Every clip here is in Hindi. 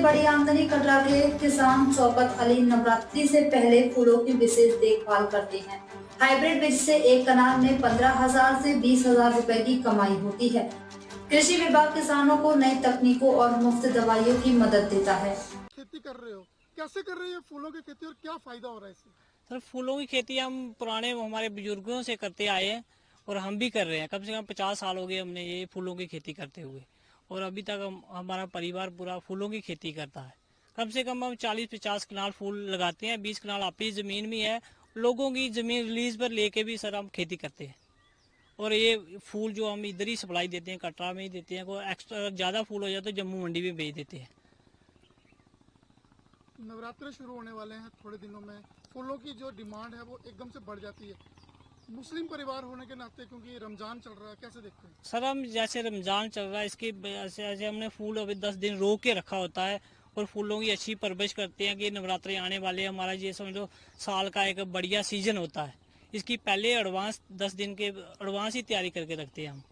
बड़ी आमदनी कटरा के किसान शौकत अली नवरात्रि से पहले फूलों की विशेष देखभाल करते हैं। हाइब्रिड बीज से एक कनाल में 15,000 से 20,000 रुपए की कमाई होती है। कृषि विभाग किसानों को नई तकनीकों और मुफ्त दवाइयों की मदद देता है। खेती कर रहे हो, कैसे कर रहे हो फूलों की खेती और क्या फायदा हो रहा है इससे? सर फूलों की खेती हम पुराने हमारे बुजुर्गों से करते आए हैं और हम भी कर रहे हैं। कम से कम 50 साल हो गए हमने ये फूलों की खेती करते हुए, और अभी तक हमारा परिवार पूरा फूलों की खेती करता है। कम से कम हम 40-50 कनाल फूल लगाते हैं। 20 कनाल अपनी ज़मीन में है, लोगों की ज़मीन रिलीज पर लेके भी सर हम खेती करते हैं। और ये फूल जो हम इधर ही सप्लाई देते हैं, कटरा में ही देते हैं। कोई एक्स्ट्रा ज़्यादा फूल हो जाए तो जम्मू मंडी में भेज देते हैं। नवरात्रे शुरू होने वाले हैं थोड़े दिनों में, फूलों की जो डिमांड है वो एकदम से बढ़ जाती है। मुस्लिम परिवार होने के नाते, क्योंकि रमजान चल रहा है, कैसे देखते हैं? सर हम जैसे रमज़ान चल रहा है, इसकी वजह से ऐसे हमने फूल अभी 10 दिन रोक के रखा होता है और फूलों की अच्छी परवरिश करते हैं कि नवरात्रे आने वाले, हमारा ये समझो साल का एक बढ़िया सीजन होता है। इसकी पहले एडवांस 10 दिन के एडवांस ही तैयारी करके रखते हैं हम।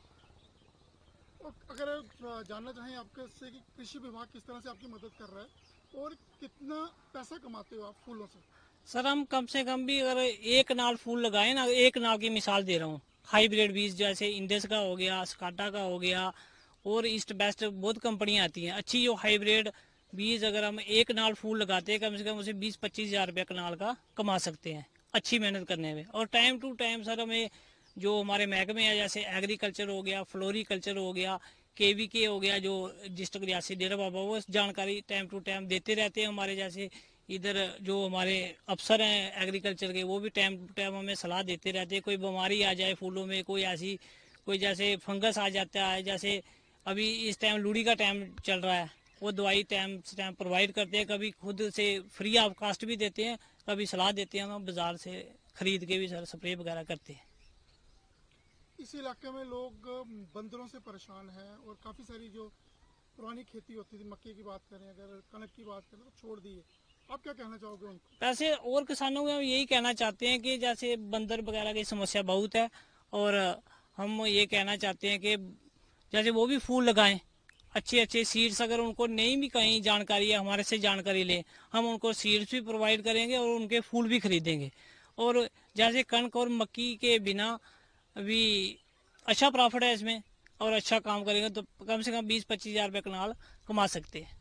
और अगर जानना चाहें आपके से कि कृषि विभाग किस तरह से आपकी मदद कर रहा है और कितना पैसा कमाते हो आप फूलों से? सर हम कम से कम भी अगर एक नाल फूल लगाए ना, एक नाल की मिसाल दे रहा हूँ, हाईब्रिड बीज जैसे इंडस का हो गया, स्काटा का हो गया और ईस्ट बेस्ट बहुत कंपनियां आती हैं अच्छी। जो हाइब्रिड बीज अगर हम एक नाल फूल लगाते हैं, कम से कम उसे 20-25 हज़ार रुपया कनाल का कमा सकते हैं अच्छी मेहनत करने में। और टाइम टू टाइम सर हमें जो हमारे महकमे है, जैसे एग्रीकल्चर हो गया, फ्लोरिकल्चर हो गया, KVK हो गया, जो डिस्ट्रिक्ट रियासी डेरा बाबा, वो जानकारी टाइम टू टाइम देते रहते हैं। हमारे जैसे इधर जो हमारे अफसर हैं एग्रीकल्चर के, वो भी टाइम टू टाइम हमें सलाह देते रहते हैं। कोई बीमारी आ जाए फूलों में, कोई ऐसी कोई जैसे फंगस आ जाता है, जैसे अभी इस टाइम लूड़ी का टाइम चल रहा है, वो दवाई टाइम से टाइम प्रोवाइड करते हैं। कभी खुद से फ्री ऑफ कास्ट भी देते हैं, कभी सलाह देते हैं, हम बाज़ार से ख़रीद के भी सर स्प्रे वगैरह करते हैं। इस इलाके में लोग बंदरों से परेशान हैं और काफ़ी सारी जो पुरानी खेती होती थी, मक्के की बात करें, अगर कनक की बात करें, तो छोड़ दी है। आप क्या कहना चाहोगे उनको? वैसे और किसानों को हम यही कहना चाहते हैं कि जैसे बंदर वगैरह की समस्या बहुत है, और हम ये कहना चाहते हैं कि जैसे वो भी फूल लगाएं, अच्छे अच्छे सीड्स। अगर उनको नहीं भी कहीं जानकारी है, हमारे से जानकारी लें, हम उनको सीड्स भी प्रोवाइड करेंगे और उनके फूल भी खरीदेंगे। और जैसे कणक और मक्की के बिना भी अच्छा प्रॉफिट है इसमें, और अच्छा काम करेंगे तो कम से कम 20-25 हज़ार रुपये कनाल कमा सकते हैं।